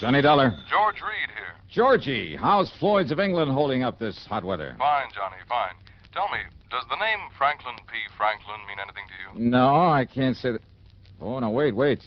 Johnny Dollar. George Reed here. Georgie, how's Floyd's of England holding up this hot weather? Fine, Johnny, fine. Tell me, does the name Franklin P. Franklin mean anything to you? No, I can't say that. Oh, no, wait.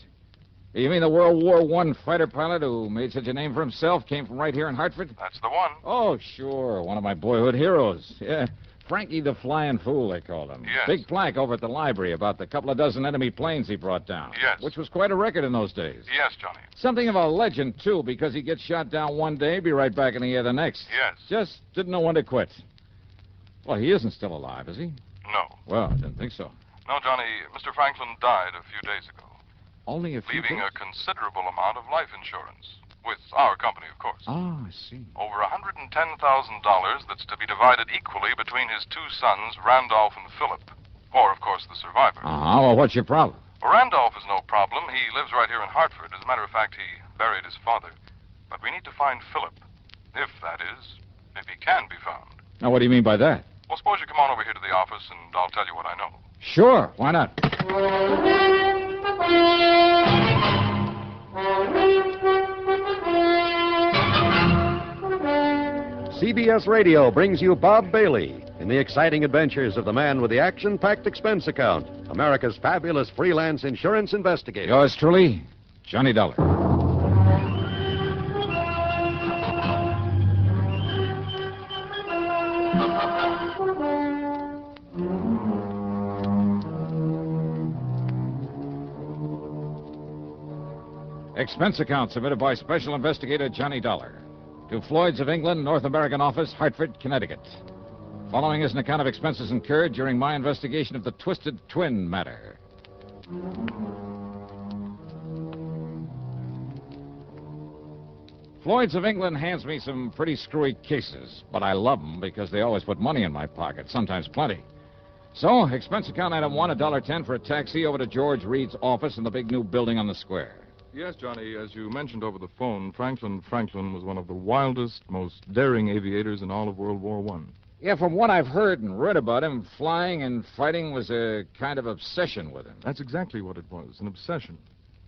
You mean the World War I fighter pilot who made such a name for himself came from right here in Hartford? That's the one. Oh, sure. One of my boyhood heroes. Yeah. Frankie the Flying Fool, they called him. Yes. Big plaque over at the library about the couple of dozen enemy planes he brought down. Yes. Which was quite a record in those days. Yes, Johnny. Something of a legend, too, because he gets shot down one day, be right back in the air the next. Yes. Just didn't know when to quit. Well, he isn't still alive, is he? No. Well, I didn't think so. No, Johnny, Mr. Franklin died a few days ago. Only a few leaving days? a considerable amount of life insurance. With our company, of course. Oh, I see. Over $110,000 that's to be divided equally between his two sons, Randolph and Philip. Or, of course, the survivor. Well, what's your problem? Well, Randolph is no problem. He lives right here in Hartford. As a matter of fact, he buried his father. But we need to find Philip. If he can be found. Now, what do you mean by that? Well, suppose you come on over here to the office, and I'll tell you what I know. Sure, why not? CBS Radio brings you Bob Bailey in the exciting adventures of the man with the action-packed expense account, America's fabulous freelance insurance investigator. Yours truly, Johnny Dollar. Expense account submitted by Special Investigator Johnny Dollar to Floyd's of England, North American Office, Hartford, Connecticut. Following is an account of expenses incurred during my investigation of the Twisted Twin matter. Floyd's of England hands me some pretty screwy cases, but I love them because they always put money in my pocket, sometimes plenty. So, expense account item 1, $1.10 for a taxi over to George Reed's office in the big new building on the square. Yes, Johnny, as you mentioned over the phone, Franklin was one of the wildest, most daring aviators in all of World War I. Yeah, from what I've heard and read about him, flying and fighting was a kind of obsession with him. That's exactly what it was, an obsession.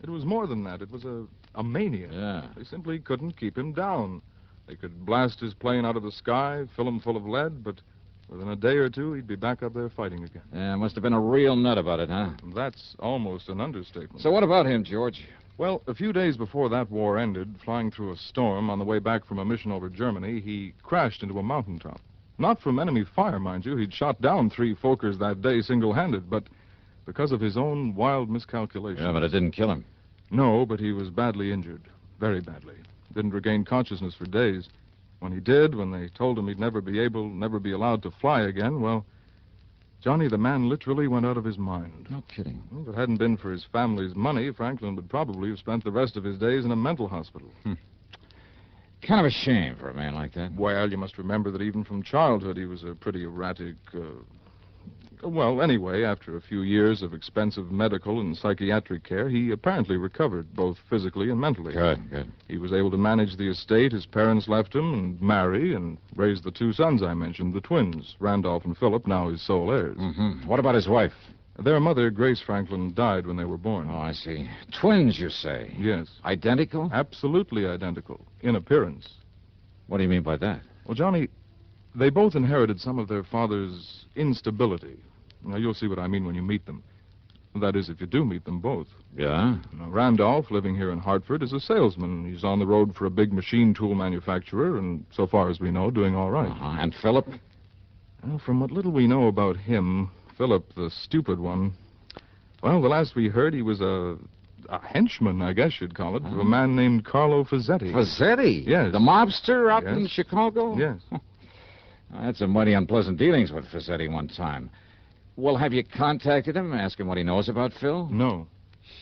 It was more than that. It was a mania. Yeah. They simply couldn't keep him down. They could blast his plane out of the sky, fill him full of lead, but within a day or two, he'd be back up there fighting again. Yeah, must have been a real nut about it, huh? That's almost an understatement. So what about him, George? Well, a few days before that war ended, flying through a storm on the way back from a mission over Germany, he crashed into a mountaintop. Not from enemy fire, mind you. He'd shot down 3 Fokkers that day single-handed, but because of his own wild miscalculation. Yeah, but it didn't kill him. No, but he was badly injured. Very badly. Didn't regain consciousness for days. When he did, when they told him he'd never be allowed to fly again, well, Johnny, the man literally went out of his mind. No kidding. Well, if it hadn't been for his family's money, Franklin would probably have spent the rest of his days in a mental hospital. Kind of a shame for a man like that. Well, you must remember that even from childhood he was a pretty erratic... Well, anyway, after a few years of expensive medical and psychiatric care, he apparently recovered, both physically and mentally. Good. He was able to manage the estate his parents left him and marry and raise the 2 sons I mentioned, the twins, Randolph and Philip, now his sole heirs. Mm-hmm. What about his wife? Their mother, Grace Franklin, died when they were born. Oh, I see. Twins, you say? Yes. Identical? Absolutely identical, in appearance. What do you mean by that? Well, Johnny, they both inherited some of their father's instability. Now, you'll see what I mean when you meet them. That is, if you do meet them both. Yeah? Now, Randolph, living here in Hartford, is a salesman. He's on the road for a big machine tool manufacturer, and so far as we know, doing all right. And Philip? Well, from what little we know about him, Philip, the stupid one, well, the last we heard, he was a henchman, I guess you'd call it, of a man named Carlo Fazzetti. Fazzetti? Yes. The mobster out Yes. in Chicago? Yes. I had some mighty unpleasant dealings with Fazzetti one time. Well, have you contacted him, ask him what he knows about Phil? No.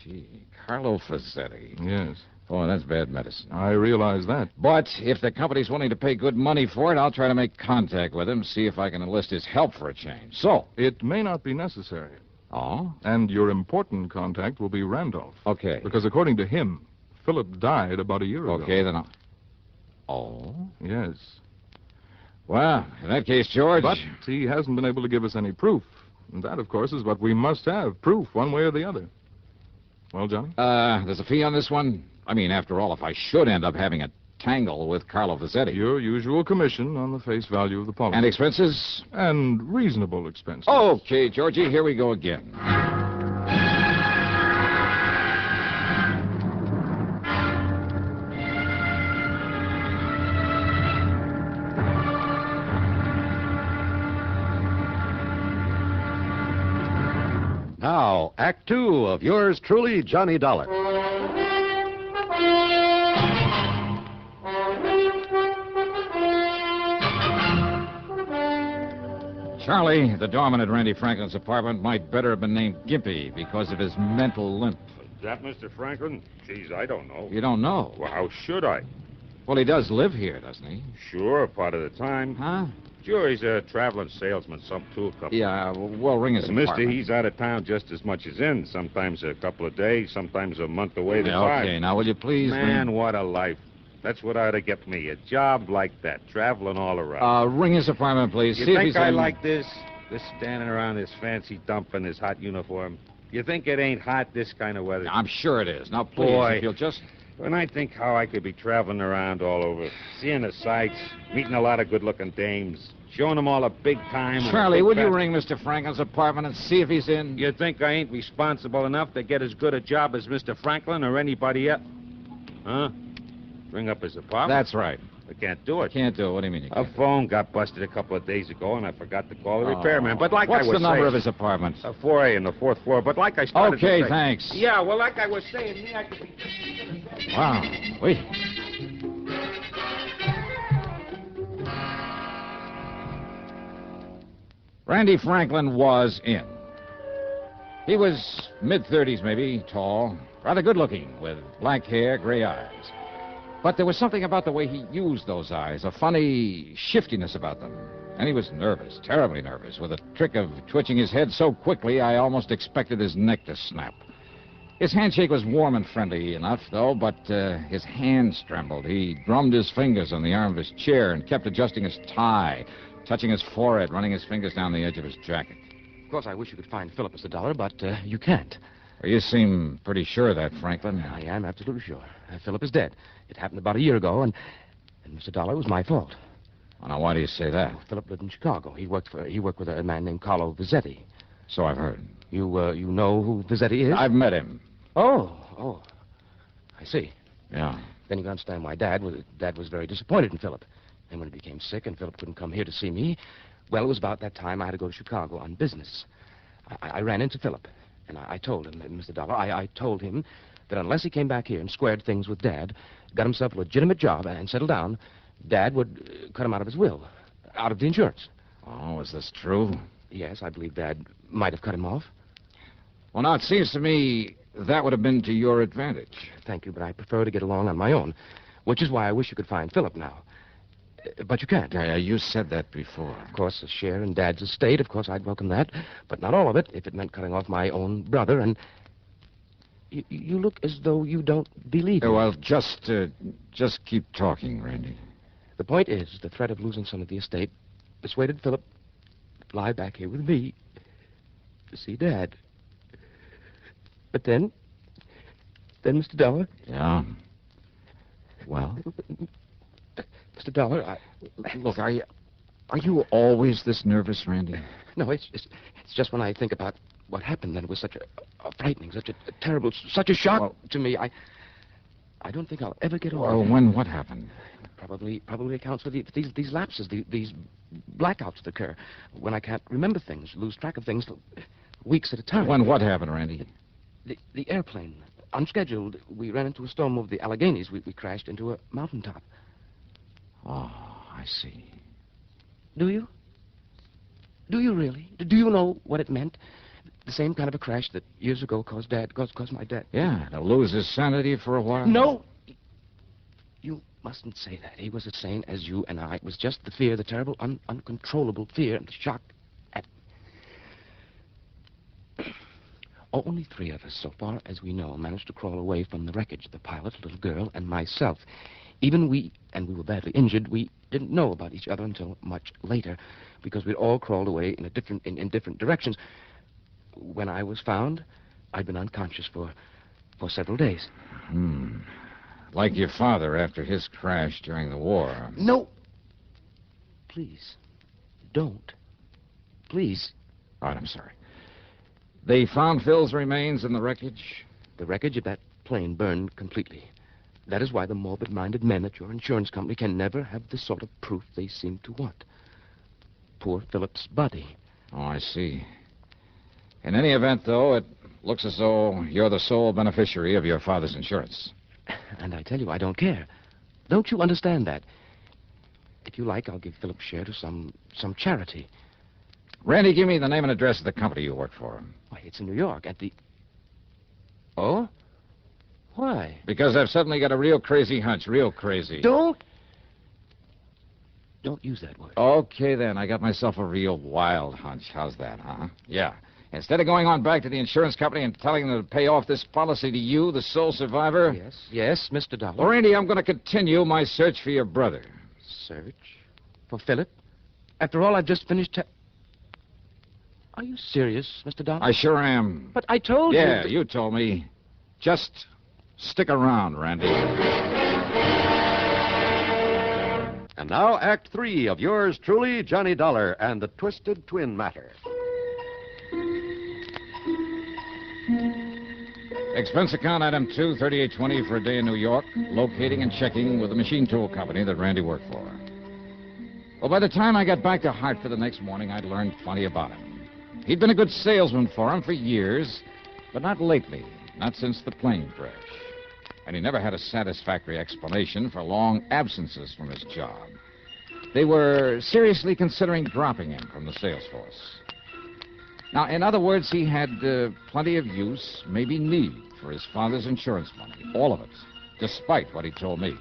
Gee, Carlo Fazzetti. Yes. Oh, that's bad medicine. I realize that. But if the company's willing to pay good money for it, I'll try to make contact with him, see if I can enlist his help for a change. So. It may not be necessary. Oh? And your important contact will be Randolph. Okay. Because according to him, Philip died about a year ago. Okay, then I'll... Oh? Yes. Well, in that case, George... But he hasn't been able to give us any proof. And that, of course, is what we must have. Proof, one way or the other. Well, Johnny? There's a fee on this one? I mean, after all, if I should end up having a tangle with Carlo Vizetti. Your usual commission on the face value of the policy. And expenses? And reasonable expenses. Okay, Georgie, here we go again. Now, Act Two of yours truly, Johnny Dollar. Charlie, the doorman at Randy Franklin's apartment, might better have been named Gimpy because of his mental limp. Is that Mr. Franklin? Geez, I don't know. You don't know? Well, how should I? Well, he does live here, doesn't he? Sure, part of the time. Huh? Sure, he's a traveling salesman, some tool company. Yeah, well, ring his Mister, apartment. he's out of town just as much as in. Sometimes a couple of days, sometimes a month away to five. Okay, now will you please... Man, what a life. That's what ought to get me, a job like that, traveling all around. Ring his apartment, please. You See if think he's I in... like this? This standing around this fancy dump in this hot uniform? You think it ain't hot this kind of weather? I'm sure it is. Now, please, Boy. if you'll just... When I think how I could be traveling around all over, seeing the sights, meeting a lot of good-looking dames, showing them all a big time... Charlie, will you ring Mr. Franklin's apartment and see if he's in? You think I ain't responsible enough to get as good a job as Mr. Franklin or anybody else? Huh? Ring up his apartment? That's right. I can't do it. Can't do it. What do you mean you A can't? phone got busted a couple of days ago, and I forgot to call the repairman. But like What's I was the number saying, of his apartment? 4A on the 4th floor. But like I started to Okay, say... thanks. Yeah, well, like I was saying, me, I could be... Wow. Wait. Randy Franklin was in. He was mid-30s, maybe, tall, rather good-looking, with black hair, gray eyes. But there was something about the way he used those eyes, a funny shiftiness about them. And he was nervous, terribly nervous, with a trick of twitching his head so quickly I almost expected his neck to snap. His handshake was warm and friendly enough, though, but his hands trembled. He drummed his fingers on the arm of his chair and kept adjusting his tie, touching his forehead, running his fingers down the edge of his jacket. Of course, I wish you could find Philip, Mr. Dollar, but you can't. Well, you seem pretty sure of that, Franklin. I am absolutely sure. Philip is dead. It happened about a year ago, and Mr. Dollar, it was my fault. Well, now, why do you say that? Philip lived in Chicago. He worked with a man named Carlo Vizetti. So I've heard. You know who Vizetti is? I've met him. Oh. I see. Yeah. Then you can understand why Dad was very disappointed in Philip. And when he became sick and Philip couldn't come here to see me, well, it was about that time I had to go to Chicago on business. I ran into Philip, and I told him, Mr. Dollar, I told him that unless he came back here and squared things with Dad, got himself a legitimate job and settled down, Dad would cut him out of his will, out of the insurance. Oh, is this true? Yes, I believe Dad might have cut him off. Well, now, it seems to me that would have been to your advantage. Thank you, but I prefer to get along on my own, which is why I wish you could find Philip now. But you can't. Yeah, you said that before. Of course, a share in Dad's estate, of course, I'd welcome that. But not all of it, if it meant cutting off my own brother. And you look as though you don't believe me. Well, just keep talking, Randy. The point is, the threat of losing some of the estate persuaded Philip to fly back here with me to see Dad. But then, Mr. Dollar... Yeah? Well? Mr. Dollar, Look, are you always this nervous, Randy? No, it's just when I think about what happened, and it was such a frightening, such a terrible, such a shock to me. I don't think I'll ever get over Well, it. what happened? Probably accounts for these lapses, these blackouts that occur when I can't remember things, lose track of things weeks at a time. When what happened, Randy? The airplane, unscheduled, we ran into a storm over the Alleghenies. We crashed into a mountaintop. Oh, I see. Do you? Do you really? Do you know what it meant? The same kind of a crash that years ago caused my dad. Yeah, to lose his sanity for a while? No! You mustn't say that. He was as sane as you and I. It was just the fear, the terrible, uncontrollable fear and the shock at... Only 3 of us, so far as we know, managed to crawl away from the wreckage. The pilot, a little girl, and myself. Even we were badly injured, we didn't know about each other until much later, because we'd all crawled away in different directions. When I was found, I'd been unconscious for several days. Like your father after his crash during the war. No. Please, don't. Please. All right, I'm sorry. They found Phil's remains in the wreckage? The wreckage of that plane burned completely. That is why the morbid-minded men at your insurance company can never have the sort of proof they seem to want. Poor Philip's body. Oh, I see. In any event, though, it looks as though you're the sole beneficiary of your father's insurance. And I tell you, I don't care. Don't you understand that? If you like, I'll give Philip's share to some charity. Randy, give me the name and address of the company you work for. Why, it's in New York, at the... Oh? Why? Because I've suddenly got a real crazy hunch, real crazy. Don't use that word. Okay, then. I got myself a real wild hunch. How's that, huh? Yeah. Instead of going on back to the insurance company and telling them to pay off this policy to you, the sole survivor... Yes, Mr. Dollar. Well, Randy, I'm going to continue my search for your brother. Search? For Philip? After all, I've just finished... Are you serious, Mr. Dollar? I sure am. But I told you... Yeah, you told me. Just stick around, Randy. And now, Act 3 of yours truly, Johnny Dollar and the Twisted Twin Matter. Expense account item 2, 3820 for a day in New York, locating and checking with the machine tool company that Randy worked for. Well, by the time I got back to Hartford the next morning, I'd learned plenty about him. He'd been a good salesman for him for years, but not lately, not since the plane crash. And he never had a satisfactory explanation for long absences from his job. They were seriously considering dropping him from the sales force. Now, in other words, he had plenty of use, maybe need, for his father's insurance money. All of it, despite what he told me.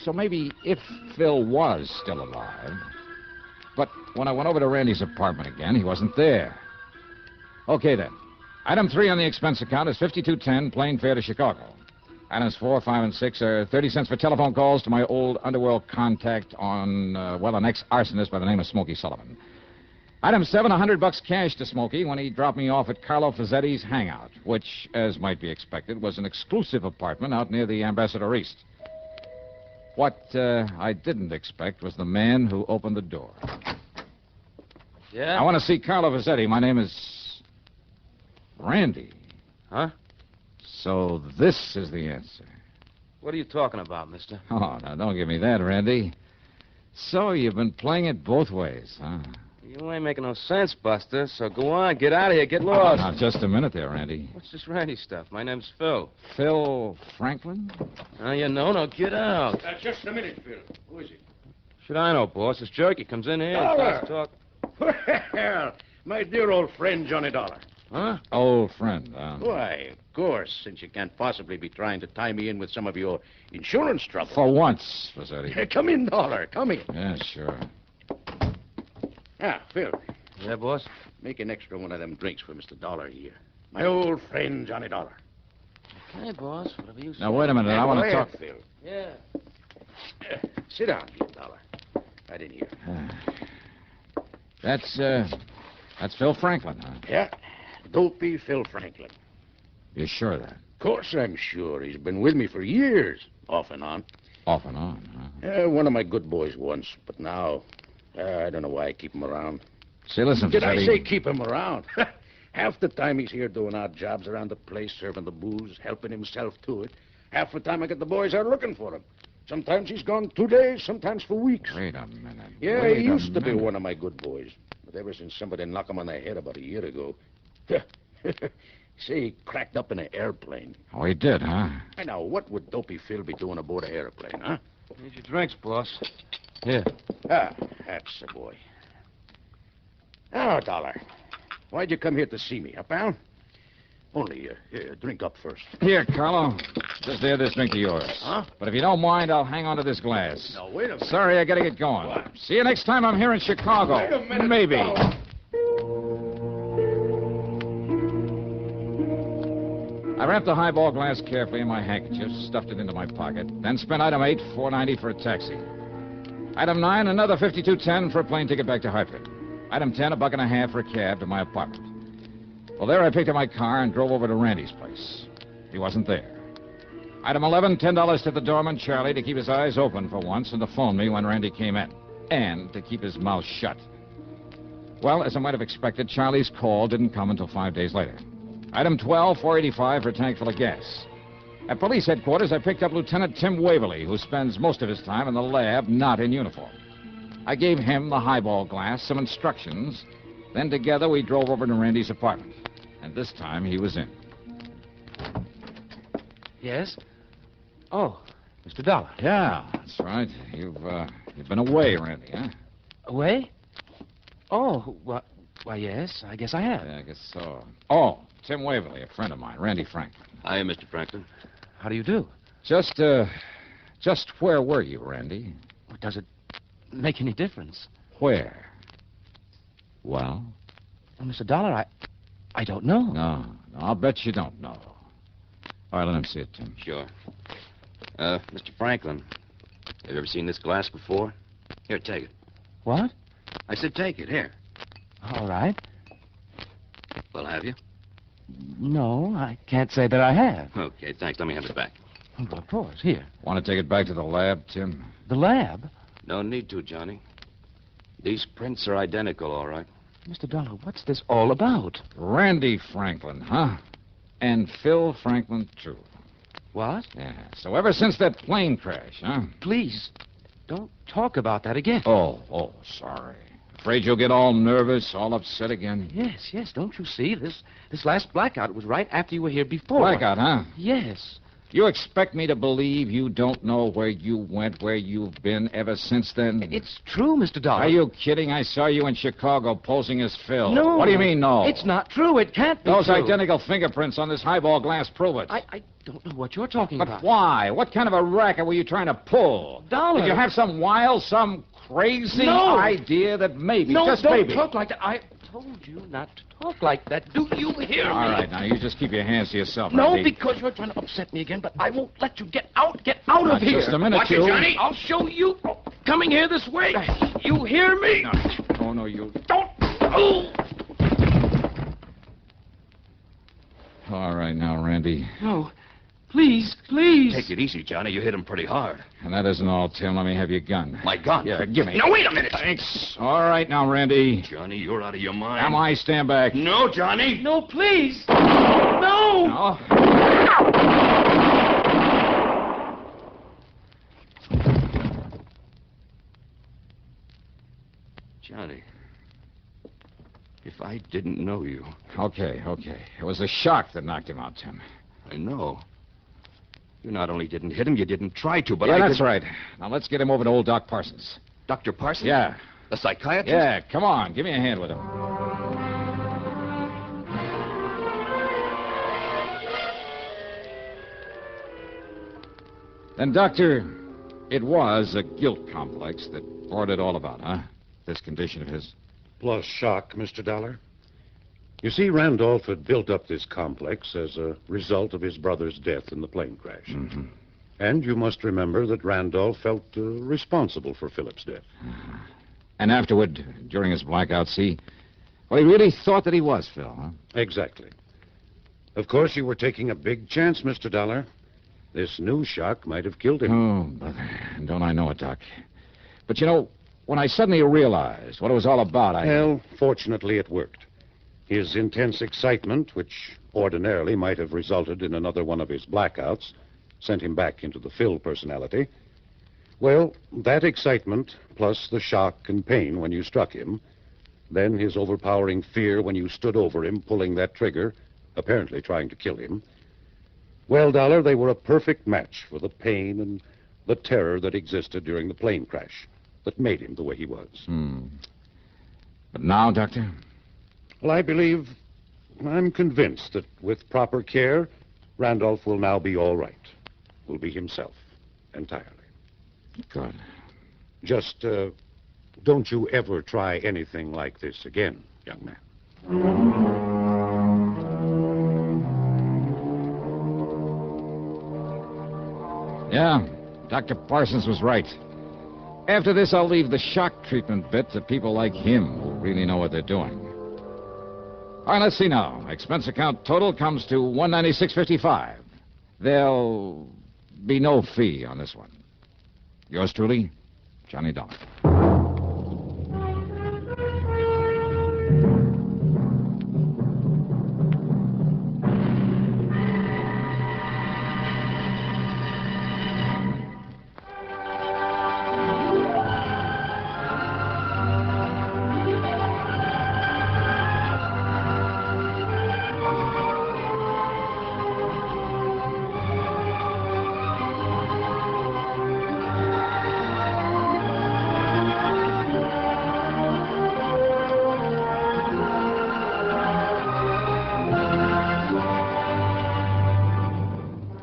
So maybe if Phil was still alive... But when I went over to Randy's apartment again, he wasn't there. Okay, then. Item 3 on the expense account is $52.10, plane fare to Chicago. Items 4, 5, and 6 are 30 cents for telephone calls to my old underworld contact on, an ex-arsonist by the name of Smokey Sullivan. Item 7, $100 cash to Smokey when he dropped me off at Carlo Fazzetti's hangout, which, as might be expected, was an exclusive apartment out near the Ambassador East. What I didn't expect was the man who opened the door. Yeah? I want to see Carlo Fazzetti. My name is Randy. Huh? So this is the answer. What are you talking about, mister? Oh, now, don't give me that, Randy. So you've been playing it both ways, huh? You ain't making no sense, Buster, so go on, get out of here, get lost. Now, just a minute there, Randy. What's this Randy stuff? My name's Phil. Phil Franklin? Oh, you know, no, get out. Just a minute, Phil. Who is it? Should I know, boss? This jerky comes in here and starts talking. Well, my dear old friend, Johnny Dollar. Huh? Old friend, Why, of course, since you can't possibly be trying to tie me in with some of your insurance trouble. For once, Fazzetti. Come in, Dollar, come in. Yeah, sure. Ah, Phil, Yeah, boss? make an extra one of them drinks for Mr. Dollar here. My old friend, Johnny Dollar. Okay, boss, whatever you say. Now, wait a minute. I want to talk... Phil. Yeah. Sit down here, Dollar. Right in here. That's Phil Franklin, huh? Yeah, dopey Phil Franklin. You sure of that? Of course I'm sure. He's been with me for years, off and on. Off and on, huh? One of my good boys once, but now, I don't know why I keep him around. See, listen, Did I Fazzetti. say keep him around? Half the time he's here doing odd jobs around the place, serving the booze, helping himself to it. Half the time I get the boys out looking for him. Sometimes he's gone 2 days, sometimes for weeks. Wait a minute. Yeah, Wait he a used to be minute. one of my good boys. But ever since somebody knocked him on the head about a year ago... Say, he cracked up in an airplane. Oh, he did, huh? And now, what would Dopey Phil be doing aboard an airplane, huh? Here's your drinks, boss. Here. Ah, that's the boy. Now, Dollar, why'd you come here to see me, huh, pal? Only, drink up first. Here, Carlo. Just add this drink to yours. Huh? But if you don't mind, I'll hang on to this glass. Now, wait a minute. Sorry, I gotta get going. What? See you next time I'm here in Chicago. Wait a minute, Maybe. Dollar. I wrapped the highball glass carefully in my handkerchief, stuffed it into my pocket, then spent item 8, $4.90 for a taxi. Item 9, another $52.10 for a plane ticket back to Hartford. Item 10, $1.50 for a cab to my apartment. Well, there I picked up my car and drove over to Randy's place. He wasn't there. Item 11, $10 to the doorman, Charlie, to keep his eyes open for once and to phone me when Randy came in. And to keep his mouth shut. Well, as I might have expected, Charlie's call didn't come until 5 days later. Item 12, $4.85 for a tank full of gas. At police headquarters, I picked up Lieutenant Tim Waverly, who spends most of his time in the lab, not in uniform. I gave him the highball glass, some instructions. Then together we drove over to Randy's apartment. And this time he was in. Yes? Oh, Mr. Dollar. Yeah, that's right. You've been away, Randy, huh? Away? Oh, why, yes, I guess I have. Yeah, I guess so. Oh, Tim Waverly, a friend of mine, Randy Franklin. Hi, Mr. Franklin. How do you do? Just where were you, Randy? Does it make any difference? Where? Well? Well, Mr. Dollar, I don't know. No, I'll bet you don't know. All right, let him see it, Tim. Sure. Mr. Franklin, have you ever seen this glass before? Here, take it. What? I said take it. Here. All right. Well, have you? No, I can't say that I have. Okay, thanks. Let me have it back. Well, of course, here. Want to take it back to the lab, Tim? The lab? No need to, Johnny. These prints are identical, all right. Mr. Dollar, what's this all about? Randy Franklin, huh? And Phil Franklin, too. What? Yeah, so ever since that plane crash, huh? Please, don't talk about that again. Oh, sorry. Afraid you'll get all nervous, all upset again? Yes, don't you see? This last blackout was right after you were here before. Blackout, huh? Yes. You expect me to believe you don't know where you went, where you've been ever since then? It's true, Mr. Dollar. Are you kidding? I saw you in Chicago posing as Phil. No. What do you mean, no? It's not true. It can't be Those true. identical fingerprints on this highball glass prove it. I don't know what you're talking But about. why? What kind of a racket were you trying to pull? Dollar. Did you have some crazy No. idea that maybe, No, just don't maybe... talk like that. I told you not to talk like that. Do you hear me? All right, now, you just keep your hands to yourself, No, Randy. because you're trying to upset me again, but I won't let you get out. Get out Now, of here. just a minute, Watch it, you... Johnny. I'll show you. Coming here this way. You hear me? No, you... Don't. Oh. All right, now, Randy. No. Please. Take it easy, Johnny. You hit him pretty hard. And that isn't all, Tim. Let me have your gun. My gun? Yeah, give me. No, wait a minute. Thanks. All right, now, Randy. Johnny, you're out of your mind. Am I? Stand back. No, Johnny. No, please. No. No. Johnny, if I didn't know you... Okay. It was the shock that knocked him out, Tim. I know. You not only didn't hit him, you didn't try to, but Yeah, I that's did... right. Now, let's get him over to old Doc Parsons. Dr. Parsons? Yeah. The psychiatrist? Yeah, come on. Give me a hand with him. Then, Doctor, it was a guilt complex that brought it all about, huh? This condition of his. Plus shock, Mr. Dollar. You see, Randolph had built up this complex as a result of his brother's death in the plane crash. Mm-hmm. And you must remember that Randolph felt responsible for Philip's death. And afterward, during his blackout, he really thought that he was Phil, huh? Exactly. Of course, you were taking a big chance, Mr. Dollar. This new shock might have killed him. Oh, brother. Don't I know it, Doc? But, you know, when I suddenly realized what it was all about, Well, fortunately, it worked. His intense excitement, which ordinarily might have resulted in another one of his blackouts, sent him back into the Phil personality. Well, that excitement, plus the shock and pain when you struck him, then his overpowering fear when you stood over him, pulling that trigger, apparently trying to kill him. Well, Dollar, they were a perfect match for the pain and the terror that existed during the plane crash that made him the way he was. But now, Doctor? Well, I'm convinced that with proper care, Randolph will now be all right. Will be himself, entirely. Good. Just, don't you ever try anything like this again, young man. Yeah, Dr. Parsons was right. After this, I'll leave the shock treatment bit to people like him who really know what they're doing. All right, let's see now. Expense account total comes to $196.55. They'll be no fee on this one. Yours truly, Johnny Dollar.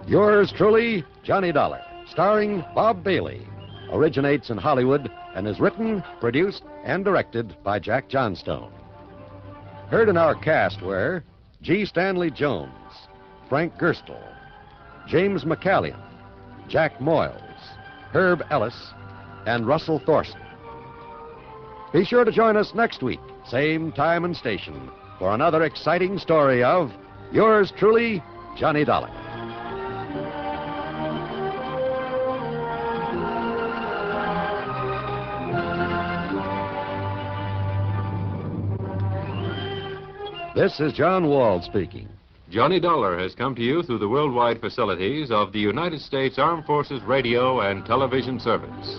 Yours truly, Johnny Dollar, starring Bob Bailey, originates in Hollywood and is written, produced, and directed by Jack Johnstone. Heard in our cast were G. Stanley Jones, Frank Gerstle, James McCallion, Jack Moyles, Herb Ellis, and Russell Thorson. Be sure to join us next week, same time and station, for another exciting story of Yours truly, Johnny Dollar. This is John Wall speaking. Johnny Dollar has come to you through the worldwide facilities of the United States Armed Forces Radio and Television Service.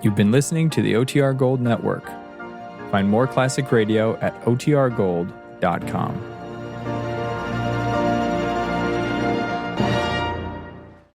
You've been listening to the OTR Gold Network. Find more classic radio at otrgold.com.